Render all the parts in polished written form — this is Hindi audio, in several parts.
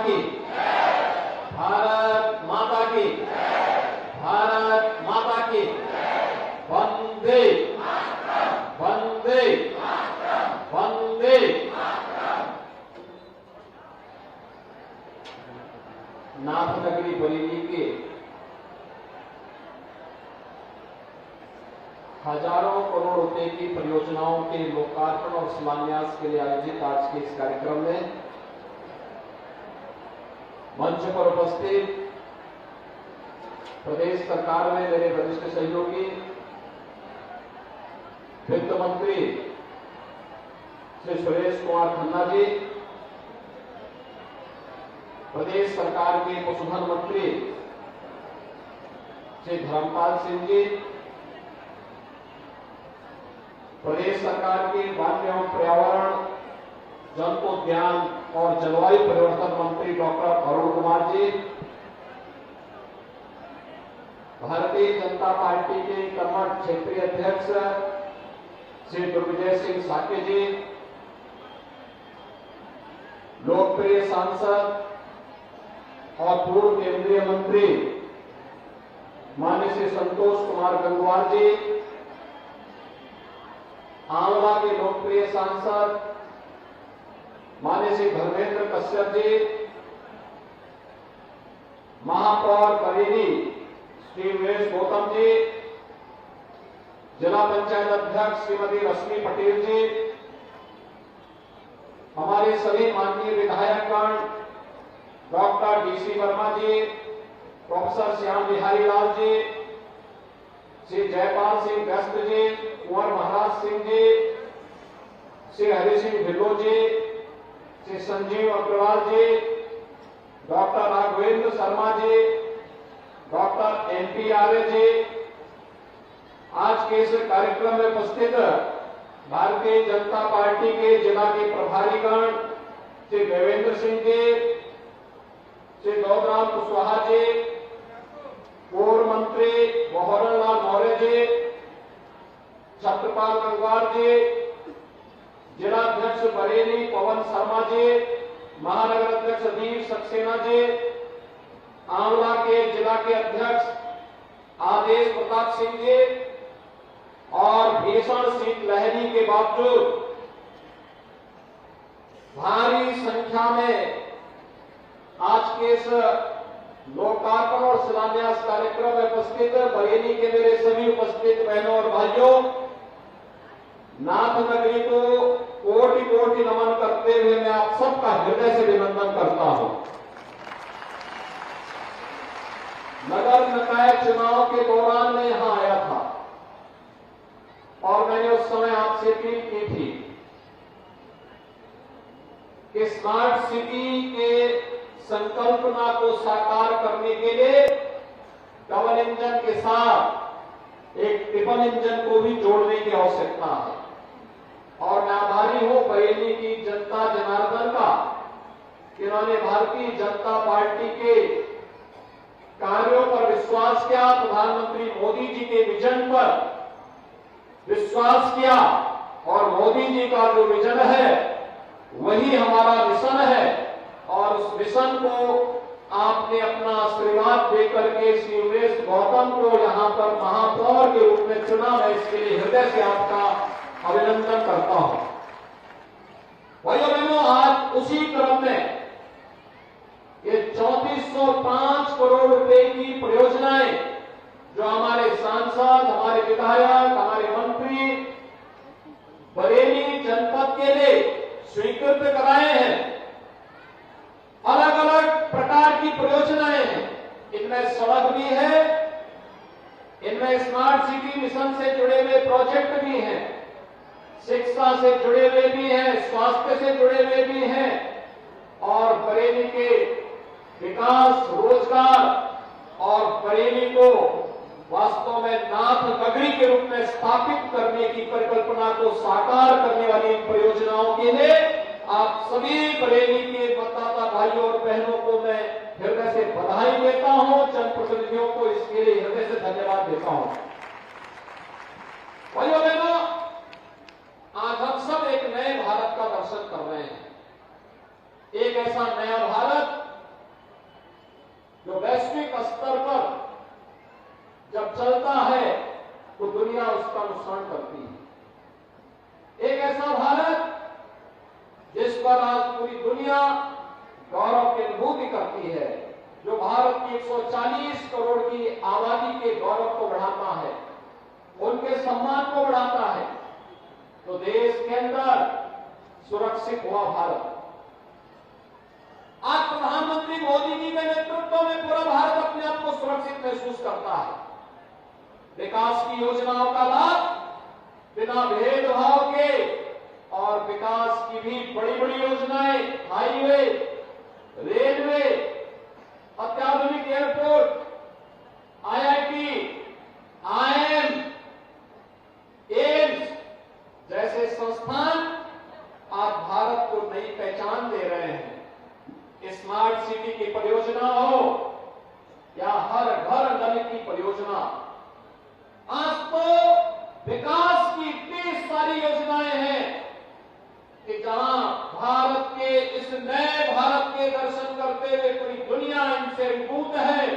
की, भारत माता की, भारत माता की, वंदे वंदे वंदे। नाथनगरी बरेली के हजारों करोड़ रुपए की परियोजनाओं के लोकार्पण और शिलान्यास के लिए आयोजित आज के इस कार्यक्रम में मंच पर उपस्थित प्रदेश सरकार में मेरे वरिष्ठ सहयोगी वित्त मंत्री श्री सुरेश कुमार खन्ना जी, प्रदेश सरकार के पशुधन मंत्री श्री धर्मपाल सिंह जी, प्रदेश सरकार के वन एवं पर्यावरण, जन्तोद्यान और जलवायु परिवर्तन मंत्री डॉक्टर अरुण कुमार जी, भारतीय जनता पार्टी के कर्मठ क्षेत्रीय अध्यक्ष श्री दुर्विजय सिंह साके जी, लोकप्रिय सांसद और पूर्व केंद्रीय मंत्री माननीय श्री संतोष कुमार गंगवार जी, आंवला के लोकप्रिय सांसद माननीय श्री धर्मेंद्र कश्यप जी, महापौर बरेली श्री वेश गौतम जी, जिला पंचायत अध्यक्ष श्रीमती रश्मि पटेल जी, हमारे सभी माननीय विधायकगण डॉक्टर डीसी वर्मा जी, प्रोफेसर श्याम बिहारी लाल जी, श्री जयपाल सिंह व्यस्त जी, कुंवर महाराज सिंह जी, श्री हरि सिंह ढिल्लो जी, श्री संजीव अग्रवाल जी, doctor Raghavendra Sharma ji, doctor NP आर्य जी, आज के इस कार्यक्रम में उपस्थित भारतीय जनता पार्टी के जिला के प्रभारीगण श्री देवेंद्र सिंह जी, श्री गौतराम कुशवाहा जी, पूर्व मंत्री मोहन लाल मौर्य जी, छत्रपाल गंगवार जी, जिला अध्यक्ष बरेली पवन शर्मा जी, महानगर अध्यक्ष दीप सक्सेना जी, आंवला के जिला के अध्यक्ष आदेश प्रताप सिंह जी, और भीषण शीतलहरी के बावजूद भारी संख्या में आज के इस लोकार्पण और शिलान्यास कार्यक्रम में उपस्थित बरेली के मेरे सभी उपस्थित बहनों और भाइयों, नाथनगरी को कोटि कोटि नमन करते हुए मैं आप सबका हृदय से अभिनंदन करता हूं। नगर निकाय चुनाव के दौरान मैं यहां आया था और मैंने उस समय आपसे अपील की थी कि स्मार्ट सिटी के संकल्पना को साकार करने के लिए डबल इंजन के साथ एक ट्रिपल इंजन को भी जोड़ने की आवश्यकता है। और मैं आभारी हूं बरेली की जनता जनार्दन का, इन्होंने भारतीय जनता पार्टी के कार्यों पर विश्वास किया, प्रधानमंत्री मोदी जी के विजन पर विश्वास किया, और मोदी जी का जो विजन है वही हमारा मिशन है, और उस मिशन को आपने अपना आशीर्वाद देकर के श्री वेश गौतम को यहां पर महापौर के रूप में चुना। मैं इसके लिए हृदय से आपका अभिनंदन करता हूं। भाइयों बहनों, आज उसी क्रम में ये 3405 करोड़ रुपए की परियोजनाएं जो हमारे सांसद, हमारे विधायक, हमारे मंत्री बरेली जनपद के लिए स्वीकृत कराए हैं, अलग अलग प्रकार की परियोजनाएं हैं। इनमें सड़क भी है, इनमें स्मार्ट सिटी मिशन से जुड़े हुए प्रोजेक्ट भी हैं, शिक्षा से जुड़े हुए भी हैं, स्वास्थ्य से जुड़े हुए भी हैं, और बरेली के विकास, रोजगार और बरेली को वास्तव में नाथ नगरी के रूप में स्थापित करने की परिकल्पना को साकार करने वाली इन परियोजनाओं के लिए आप सभी बरेली के मतदाता भाइयों और बहनों को मैं हृदय से बधाई देता हूं, जनप्रतिनिधियों को इसके लिए हृदय से धन्यवाद देता हूं। भाइयों बहनों, आज हम सब एक नए भारत का दर्शन कर रहे हैं। एक ऐसा नया भारत जो वैश्विक स्तर पर जब चलता है तो दुनिया उसका अनुसरण करती है। एक ऐसा भारत जिस पर आज पूरी दुनिया गौरव की अनुभूति करती है, जो भारत की 140 करोड़ की आबादी के गौरव को बढ़ाता है, उनके सम्मान को बढ़ाता है, तो देश के अंदर सुरक्षित हुआ भारत। आज प्रधानमंत्री मोदी जी के नेतृत्व में पूरा भारत अपने आप को सुरक्षित महसूस करता है। विकास की योजनाओं का लाभ बिना भेदभाव के, और विकास की भी बड़ी बड़ी योजनाएं, हाईवे, रेलवे, अत्याधुनिक एयरपोर्ट, आईआईटी, आईआईएम, एम्स जैसे संस्थान आज भारत को नई पहचान दे रहे हैं। स्मार्ट सिटी की परियोजना हो या हर घर नल की परियोजना, आज तो विकास की इतनी सारी योजनाएं हैं कि जहां भारत के इस नए भारत के दर्शन करते हुए पूरी दुनिया इनसे अभिभूत है,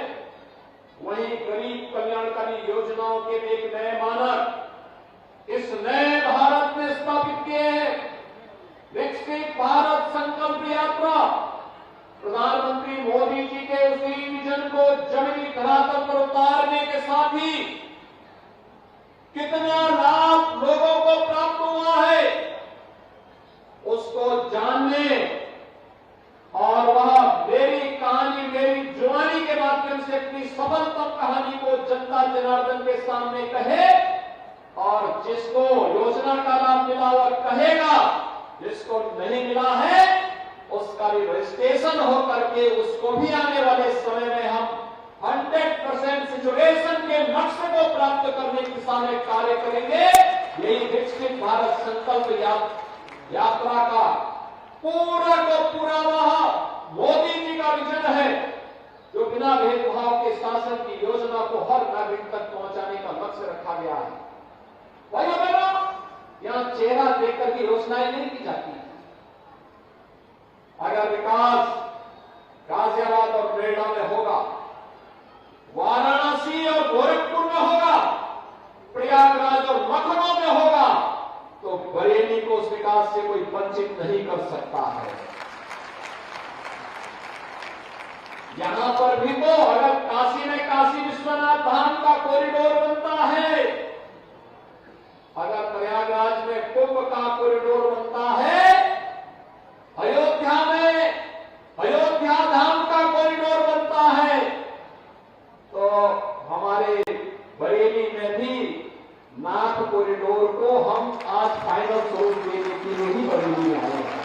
वहीं गरीब कल्याणकारी योजनाओं के भी एक नए मानक इस नए भारत में स्थापित किए हैं। विकसित भारत संकल्प यात्रा, प्रधानमंत्री मोदी जी के उसी विजन को जमीनी धरातल पर उतारने के साथ ही कितना लाभ लोगों को प्राप्त हुआ है उसको जानने, और वह मेरी कहानी मेरी जुबानी के माध्यम से अपनी सफलतम कहानी को जनता जनार्दन के सामने कहे, और जिसको योजना का लाभ मिला वह कहेगा, जिसको नहीं मिला है उसका भी रजिस्ट्रेशन हो करके उसको भी आने वाले समय में हम 100% सिचुएशन के मकसद को प्राप्त करने की दिशा में कार्य करेंगे। यही विकसित भारत संकल्प यात्रा का पूरा का पूरा वह मोदी जी का विजन है, जो बिना भेदभाव के शासन की योजना को हर नागरिक तक पहुंचाने का लक्ष्य रखा गया है। भाइयों बहनों, यहां चेहरा देखकर की योजनाएं नहीं की जाती। अगर विकास गाजियाबाद और नोएडा में होगा, वाराणसी और गोरखपुर में होगा, प्रयागराज और लखनऊ में होगा, तो बरेली को उस विकास से कोई वंचित नहीं कर सकता है। यहां पर भी तो अगर काशी में काशी विश्वनाथ धाम का कॉरिडोर बनता है, अगर प्रयागराज में कुंभ का कॉरिडोर बनता है, अयोध्या में अयोध्या धाम का कॉरिडोर बनता है, तो हमारे बरेली में भी नाथ कॉरिडोर को हम आज फाइनल स्वरूप देने के लिए ही बरेली आए हैं।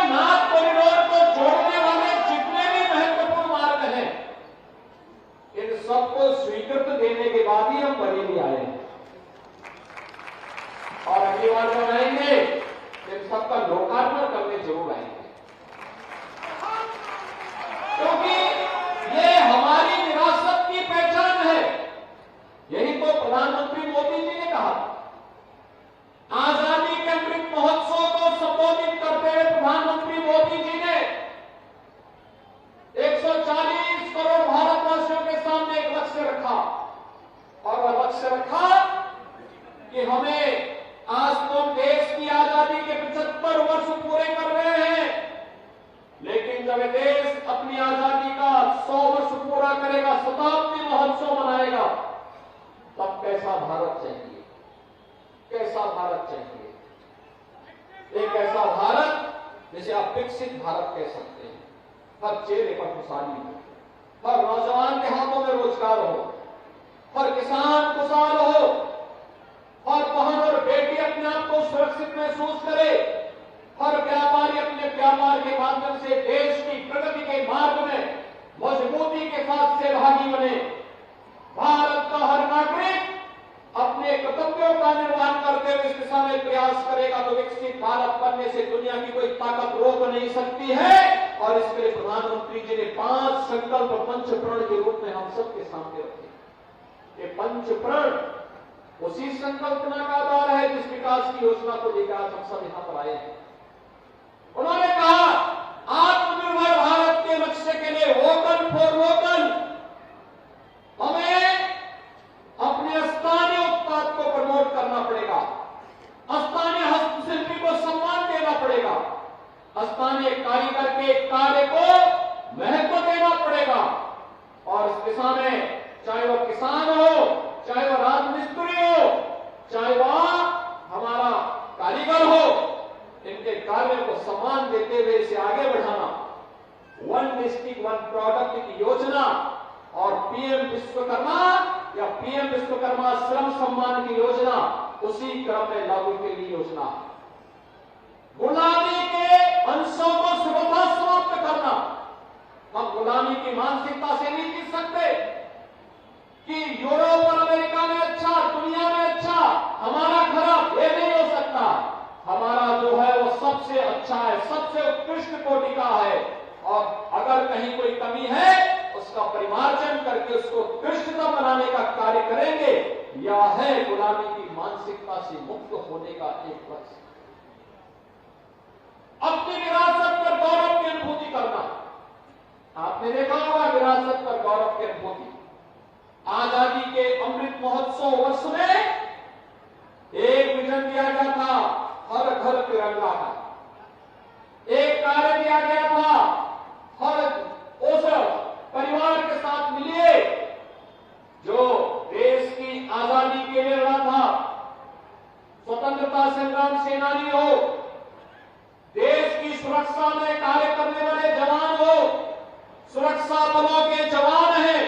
नाथ कॉरिडोर को जोड़ने वाले जितने भी महत्वपूर्ण मार्ग हैं, इन सबको स्वीकृत देने के बाद ही हम बरेली आए हैं, और अगली बार जब आएंगे इन सबका लोकार्पण करने जरूर आएंगे, क्योंकि ये हमारी विरासत की पहचान है। यही तो प्रधानमंत्री मोदी जी ने कहा। आजादी के अमृत महोत्सव को संबोधित करते हुए प्रधानमंत्री मोदी जी ने 140 करोड़ भारतवासियों के सामने एक लक्ष्य रखा, और वह लक्ष्य रखा कि हमें आज तो देश की आजादी के 75 वर्ष पूरे कर रहे हैं, लेकिन जब देश अपनी आजादी का 100 वर्ष पूरा करेगा, शताब्दी महोत्सव मनाएगा, तब कैसा भारत चाहिए, कैसा भारत चाहिए? एक ऐसा भारत जिसे आप विकसित भारत कह सकते हैं। हर चेहरे पर खुशहाली हो, हर नौजवान के हाथों में रोजगार हो, हर किसान खुशहाल हो, हर बहन और बेटी अपने आप को सुरक्षित महसूस करे, हर व्यापारी अपने व्यापार के माध्यम से देश की प्रगति के मार्ग में मजबूती के साथ सहभागी बने। भारत का हर नागरिक अपने कर्तव्यों का निर्वहन करते हुए इस दिशा में प्रयास करेगा, तो विकसित भारत बनने से दुनिया की कोई ताकत रोक नहीं सकती है। और इसके लिए प्रधानमंत्री जी ने 5 संकल्प पंचप्रण के रूप में हम सबके सामने रखे। ये पंचप्रण उसी संकल्पना का आधार है जिस विकास की योजना को लेकर आज हम सब यहां पर आए हैं। उन्होंने कहा आज कारीगर हो, इनके कार्य को सम्मान देते हुए इसे आगे बढ़ाना, वन डिस्ट्रिक्ट वन प्रोडक्ट की योजना और पीएम विश्वकर्मा या पीएम विश्वकर्मा श्रम सम्मान की योजना उसी क्रम में लागू के लिए योजना। गुलामी के अंशों को सुगमता समाप्त करना। हम गुलामी की मानसिकता से नहीं जीत सकते कि यूरोप और अमेरिका में अच्छा, दुनिया में अच्छा, हमारा खराब, ये नहीं हो सकता। हमारा जो है वो सबसे अच्छा है, सबसे उत्कृष्ट कोटि का है, और अगर कहीं कोई कमी है उसका परिमार्जन करके उसको उत्कृष्टतम बनाने का कार्य करेंगे। यह है गुलामी की मानसिकता से मुक्त होने का एक लक्ष्य। अपनी विरासत पर गौरव की अनुभूति करना। आपने देखा होगा विरासत पर गौरव की अनुभूति। आजादी के अमृत महोत्सव वर्ष में एक विजन दिया गया था, हर घर तिरंगा का। एक कार्य दिया गया था, हर उस परिवार के साथ मिलिए जो देश की आजादी के लिए लड़ा था, स्वतंत्रता संग्राम सेनानी हो, देश की सुरक्षा में कार्य करने वाले जवान हो, सुरक्षा बलों के जवान हैं,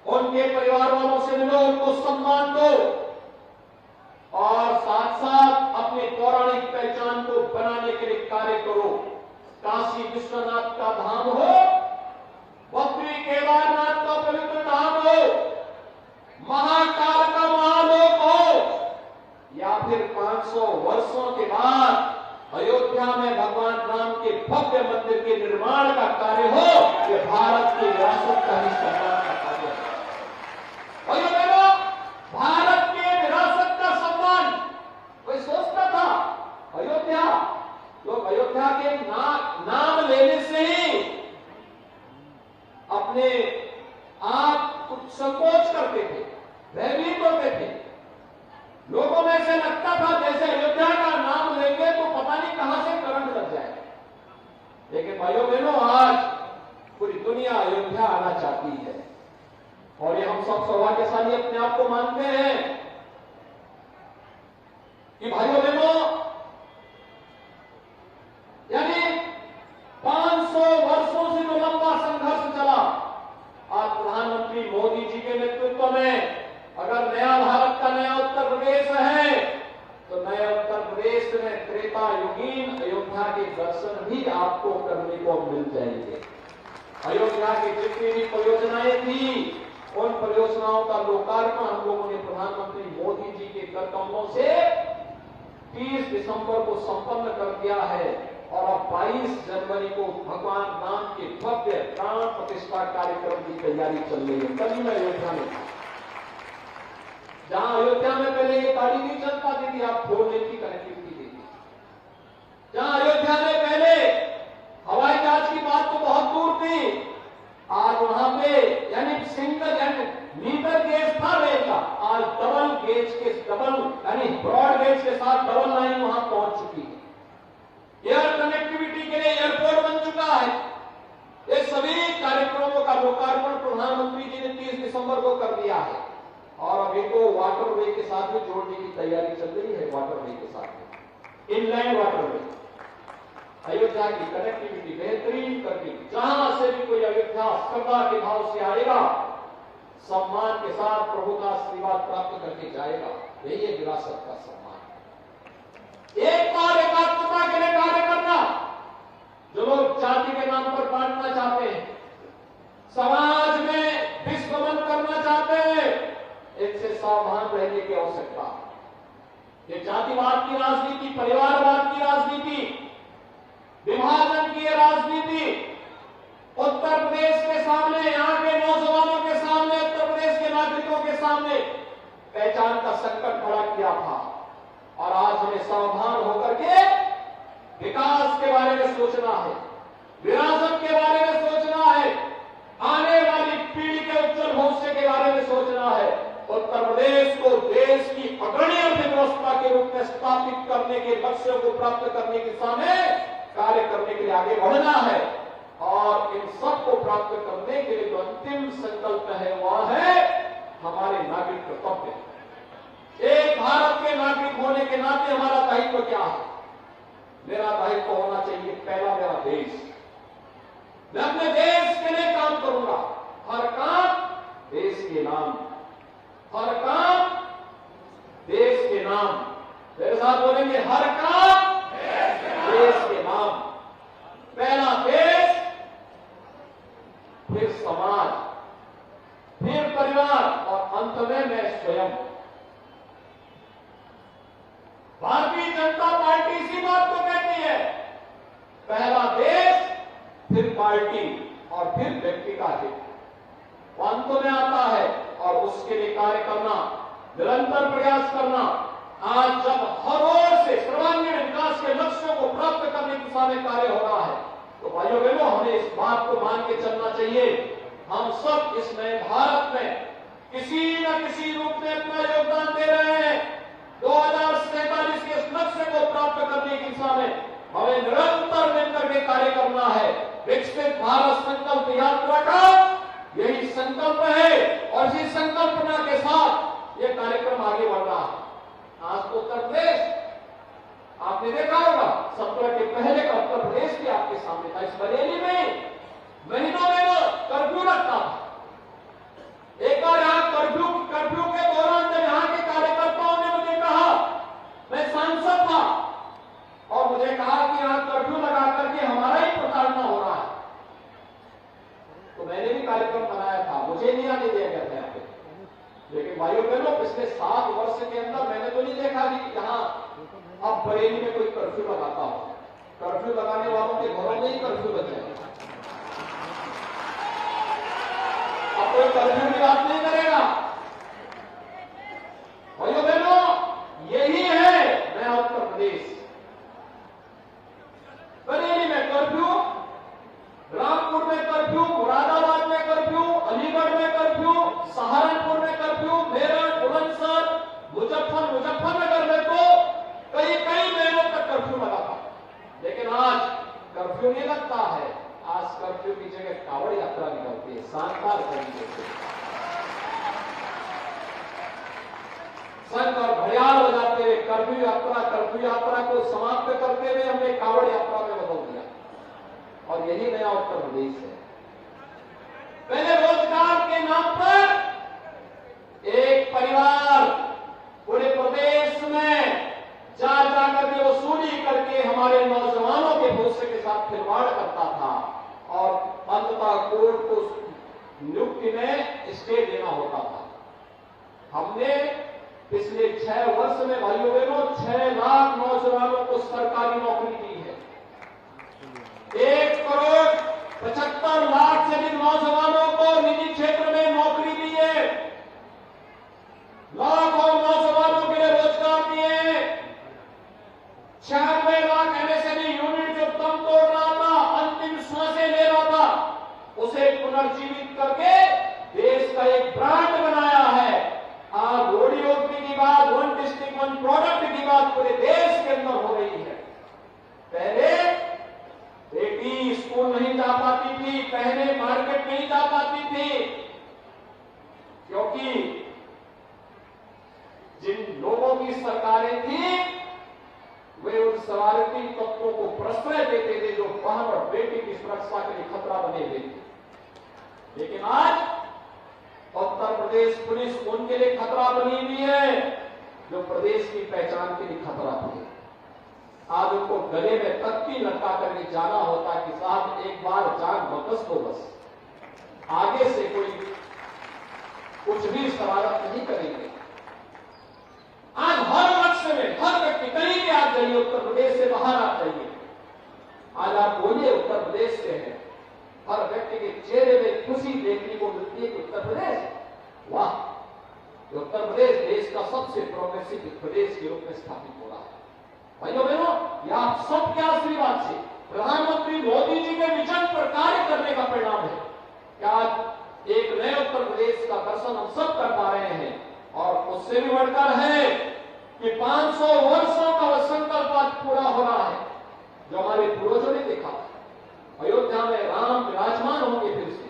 उनके परिवार वालों से मिलो, उनको सम्मान दो, और साथ साथ अपने पौराणिक पहचान को बनाने के लिए कार्य करो। काशी विश्वनाथ का धाम हो, बद्री केदारनाथ का पवित्र धाम हो, महाकाल का महालोक हो, या फिर 500 वर्षों के बाद अयोध्या में भगवान राम के भव्य मंदिर के निर्माण का कार्य हो, ये भारत की विरासत का ही सम्मान का कार्य है। अयोध्या भारत के विरासत का सम्मान कोई सोचता था? अयोध्या, लोग अयोध्या के नाम लेने से ही अपने आप कुछ संकोच करते थे, भयभीत होते थे। लोगों में से लगता था जैसे अयोध्या का नाम लेंगे तो पता नहीं कहां से करंट लग जाए। लेकिन भाइयों बहनों, आज पूरी दुनिया अयोध्या आना चाहती है, और ये हम सब सौभाग्यशाली अपने आप को मानते हैं कि भाइयों बहनों, यानी 500 वर्षों से जो लंबा संघर्ष चला, आज प्रधानमंत्री मोदी जी के नेतृत्व में अगर नया भारत का नया उत्तर प्रदेश है, तो नए उत्तर प्रदेश में त्रेता युगीन अयोध्या के दर्शन भी आपको करने को मिल जाएंगे। अयोध्या की जितनी भी परियोजनाएं थी, उन परियोजनाओं का लोकार्पण हम लोगों ने प्रधानमंत्री मोदी जी के कर कमलों से 30 दिसंबर को संपन्न कर दिया है, और अब 22 जनवरी को भगवान राम के भव्य प्राण प्रतिष्ठा कार्यक्रम की तैयारी चल रही है। कल मैं अयोध्या में था, जहां अयोध्या में पहले ये गाड़ी नहीं चल पाती थी, आप 4 लेन की कनेक्टिविटी देखिए। जहां अयोध्या में पहले हवाई जहाज की बात तो बहुत दूर थी, आज वहां पे यानी सिंगल यानी मीटर गेज था रेल का, आज डबल यानी ब्रॉड गेज के साथ डबल लाइन वहां पहुंच चुकी है। एयर कनेक्टिविटी के लिए एयरपोर्ट बन चुका है। ये सभी कार्यक्रमों का लोकार्पण प्रधानमंत्री जी ने 30 दिसंबर को कर दिया है, और अभी तो वाटरवे के साथ भी जोड़ने की तैयारी चल रही है। वाटरवे के साथ इनलैंड वाटरवे, अयोध्या की कनेक्टिविटी बेहतरीन करके जहां से भी कोई अयोध्या श्रद्धा के भाव से आएगा, सम्मान के साथ प्रभु का आशीर्वाद प्राप्त करके जाएगा। यही है विरासत का सम्मान। एक बार एकात्मता के लिए कार्य करना। जो लोग जाति के नाम पर बांटना चाहते हैं, समाज में विस्मरण करना चाहते हैं, इनसे सावधान रहने की आवश्यकता है। ये जातिवाद की राजनीति, परिवारवाद की राजनीति, विभाजन की राजनीति उत्तर प्रदेश के सामने, यहां के नौजवानों के सामने, उत्तर प्रदेश के नागरिकों के सामने पहचान का संकट खड़ा किया था, और आज हमें सावधान होकर के विकास के बारे में सोचना है, विरासत के बारे में सोचना है, आने वाली पीढ़ी के उज्जवल भविष्य के बारे में सोचना है। उत्तर प्रदेश को देश की अग्रणी अर्थव्यवस्था के रूप में स्थापित करने के लक्ष्यों को प्राप्त करने की दिशा में कार्य करने के लिए आगे बढ़ना है, और इन सब को प्राप्त करने के लिए जो अंतिम संकल्प है वह है हमारे नागरिक कर्तव्य। एक भारत के नागरिक होने के नाते हमारा दायित्व क्या है? मेरा दायित्व होना चाहिए पहला मेरा देश। मैं अपने देश के लिए काम करूंगा। हर काम देश के नाम, हर काम देश के नाम। मेरे साथ बोलेंगे, हर काम देश के नाम। पहला देश, फिर समाज, फिर परिवार और अंत में मैं स्वयं। भारतीय जनता पार्टी इसी बात को कहती है, पहला देश, फिर पार्टी और फिर व्यक्ति का हित। अंत में आता है और उसके लिए कार्य करना, निरंतर प्रयास करना। आज जब हर ओर से सर्वांगीण विकास के लक्ष्यों को प्राप्त करने की दिशा में कार्य हो रहा है, तो भाइयों बहनों, हमें इस बात को मान के चलना चाहिए, हम सब इस नए भारत में किसी न किसी रूप में अपना योगदान दे रहे हैं। 2047 के इस लक्ष्य को प्राप्त करने की दिशा में हमें निरंतर मिलकर के कार्य करना है। विकसित भारत संकल्प यात्रा का यही संकल्प है और इसी संकल्पना के साथ यह कार्यक्रम आगे बढ़ रहा है। आज तो उत्तर प्रदेश आपने देखा होगा, 17 के पहले का उत्तर प्रदेश भी आपके सामने था। इस बरेली में महीनों में कर्फ्यू लगता था। एक बार यहां कर्फ्यू के दौरान जब यहां के कार्यकर्ताओं ने मुझे कहा, मैं सांसद था, और मुझे कहा कि यहां कर्फ्यू लगा करके हमारा ही प्रताड़ना हो रहा है, तो मैंने भी कार्यक्रम बनाया था, मुझे नहीं आने दिया गया था यहाँ पे। लेकिन भाइयों बहनों, पिछले 7 वर्ष के अंदर मैंने तो नहीं देखा कि यहां अब बरेली में कोई कर्फ्यू लगाता हो। कर्फ्यू लगाने वालों के घरों में ही कर्फ्यू बचे। अब कोई कर्फ्यू की बात नहीं करेगा। भाइयों बहनों, यही है नया उत्तर प्रदेश। बरेली में कर्फ्यू, रामपुर में कर्फ्यू, मुरादाबाद में कर्फ्यू, अलीगढ़ में कर्फ्यू, सहारनपुर में कर्फ्यू, मेरठ, बुलंदशहर, मुजफ्फरनगर में तो कई महीनों तक कर्फ्यू लगा था। लेकिन आज कर्फ्यू नहीं लगता है। आज कर्फ्यू की जगह कावड़ यात्रा निकलती है, शानदार तरीके से शंख और घड़ियाल बजाते हुए कर्फ्यू यात्रा को समाप्त करते हुए हमने कावड़ यात्रा में बदल दिया। और यही नया उत्तर प्रदेश है। पहले रोजगार के नाम पर एक परिवार पूरे प्रदेश में जा करके वसूली करके हमारे नौजवानों के भविष्य के साथ खिलवाड़ करता था और अंततः कोर्ट को नियुक्ति में स्टे देना होता था। हमने पिछले 6 वर्ष में भाइयों बहनों 6 लाख नौजवानों को सरकारी नौकरी दी है। 1 करोड़ 75 लाख से अधिक नौजवानों को निजी क्षेत्र में नौकरी दी है। लाखों नौजवानों के लिए रोजगार दिए। 96 लाख एमएसएमई यूनिट जो दम तोड़ रहा था, अंतिम सांसें ले रहा था, उसे पुनर्जीवित करके देश का एक ब्रांड बनाया है। आज रोडी ओपनिंग की बात, 1 डिस्ट्रिक्ट 1 प्रोडक्ट की बात पूरे देश के अंदर हो रही है। पहले बेटी स्कूल नहीं जा पाती थी, पहले मार्केट नहीं जा पाती थी, क्योंकि जिन लोगों की सरकारें थी वे उन शरारती तत्वों को प्रश्रय देते थे जो बहन और बेटी की सुरक्षा के लिए खतरा बने हुए थे। लेकिन आज उत्तर प्रदेश पुलिस उनके लिए खतरा बनी हुई है जो प्रदेश की पहचान के लिए खतरा थी। आज उनको गले में तख्ती लटका करके जाना होता कि साहब एक बार जान बकस दो, बस आगे से कोई कुछ भी शरारत नहीं करेंगे। आज हर लक्ष्य में हर व्यक्ति कहीं भी आप जाइए, उत्तर प्रदेश से बाहर आप जाइए, आज आप बोलिए उत्तर प्रदेश से है, हर व्यक्ति के चेहरे में खुशी देखने को मिलती है कि उत्तर प्रदेश, वाह, उत्तर प्रदेश देश का सबसे प्रोग्रेसिव प्रदेश के रूप में स्थापित हो रहा है। भाइयों बहनों, यह आप सबके आशीर्वाद से प्रधानमंत्री मोदी जी के विजन पर कार्य करने का परिणाम है कि आज एक नए उत्तर प्रदेश का दर्शन हम सब कर पा रहे हैं। और उससे भी बढ़कर है कि 500 वर्षों का वह संकल्प आज पूरा हो रहा है जो हमारे पूर्वजों ने देखा। अयोध्या में राम विराजमान होंगे फिर से।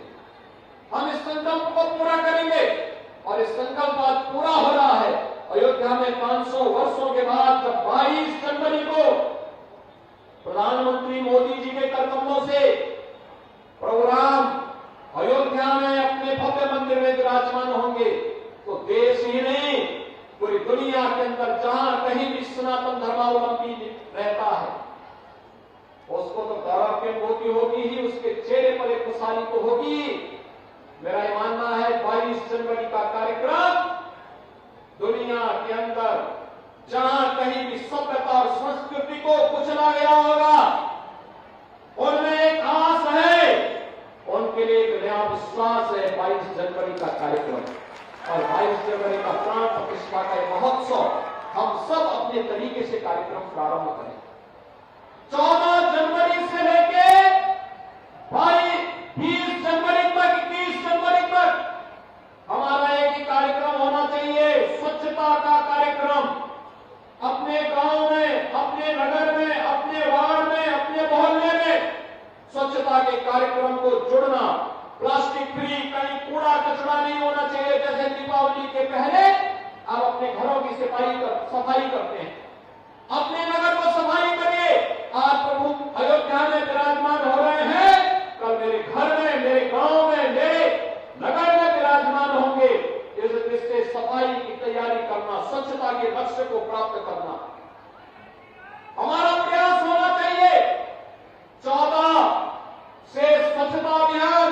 हम इस संकल्प को पूरा करेंगे और इस संकल्प आज पूरा हो रहा है। अयोध्या में प्रधानमंत्री मोदी जी के करकमलों से प्रभु राम अयोध्या में अपने भव्य मंदिर में विराजमान होंगे तो देश ही नहीं पूरी दुनिया के अंदर जहां कहीं भी सनातन धर्मावलंबी रहता है उसको तो गौरव की अनुभूति होगी ही, उसके चेहरे पर एक खुशहाली तो होगी। मेरा ये मानना है 22 जनवरी का कार्यक्रम दुनिया के अंदर जहां कहीं भी सभ्यता और संस्कृति को कुचला गया होगा उनमें एक आस है, उनके लिए एक नया विश्वास है 22 जनवरी का कार्यक्रम। और 22 जनवरी का प्राण प्रतिष्ठा का ये महोत्सव हम सब अपने तरीके से कार्यक्रम प्रारंभ करें। 14 जनवरी से लेके 20 जनवरी तक 21 जनवरी तक हमारा एक ही कार्यक्रम होना चाहिए, स्वच्छता का कार्यक्रम। अपने गांव में, अपने नगर में, अपने वार्ड में, अपने मोहल्ले में स्वच्छता के कार्यक्रम को जुड़ना। प्लास्टिक फ्री, कहीं कूड़ा कचरा नहीं होना चाहिए। जैसे दीपावली के पहले आप अपने घरों की सफाई करते हैं, अपने नगर को सफाई करिए। आज प्रभु अयोध्या में विराजमान हो रहे हैं, कल मेरे घर में, मेरे गांव में, मेरे नगर में विराजमान होंगे। इससे सफाई की तैयारी करना, स्वच्छता के लक्ष्य को प्राप्त करना हमारा प्रयास होना चाहिए। 14 से स्वच्छता अभियान,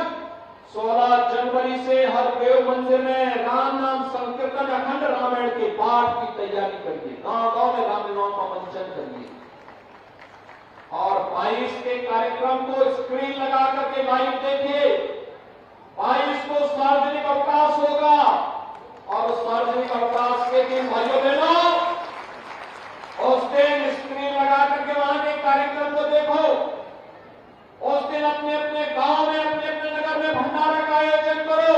16 जनवरी से हर देव मंदिर में राम नाम संकीर्तन, अखंड रामायण के पाठ की तैयारी करिए। गांव-गांव में रामलीलाओं का मंचन करिए। और 22 के कार्यक्रम को स्क्रीन लगा करके लाइव देखिए। 22 को सार्वजनिक अवकाश होगा और उस सार्वजनिक अवकाश के दिन भाइयों बहनों उस दिन स्क्रीन लगा करके वहां के कार्यक्रम को देखो। उस दिन अपने अपने गांव में, अपने अपने नगर में भंडारा का आयोजन करो।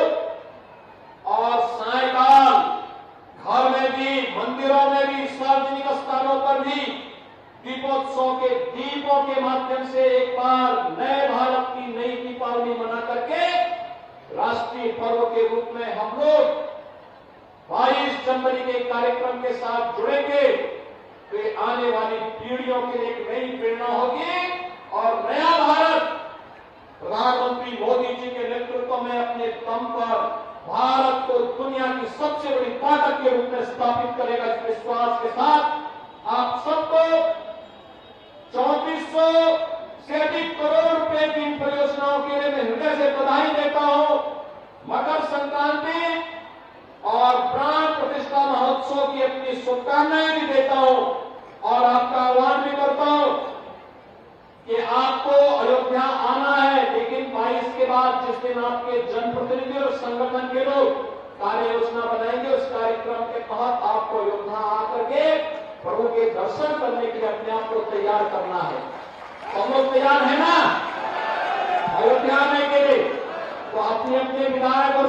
और सायकाल घर में भी, मंदिरों में भी, सार्वजनिक स्थानों पर भी दीपोत्सव के दीपों के माध्यम से एक बार नए भारत की नई दीपावली मना करके राष्ट्रीय पर्व के रूप में हम लोग 22 जनवरी के कार्यक्रम के साथ जुड़ेंगे तो ये आने वाली पीढ़ियों के लिए एक नई प्रेरणा होगी। और नया भारत प्रधानमंत्री मोदी जी के नेतृत्व में अपने दम पर भारत को दुनिया की सबसे बड़ी ताकत के रूप में स्थापित करेगा। इस विश्वास के साथ आप सबको 3400 से अधिक करोड़ रुपए की इन परियोजनाओं के लिए मैं हृदय से बधाई देता हूं। मकर संक्रांति और प्राण प्रतिष्ठा महोत्सव की अपनी शुभकामनाएं भी देता हूं और आपका आह्वान भी करता हूं कि आपको अयोध्या आना है, लेकिन 22 के बाद जिस दिन आपके जनप्रतिनिधि और संगठन के लोग कार्य योजना बनाएंगे उस कार्यक्रम के तहत आपको अयोध्या आकर के प्रभु के दर्शन करने के लिए अपने आप को तैयार करना है। हम लोग तैयार है ना अयोध्या आने के लिए? तो अपने अपने विधायक और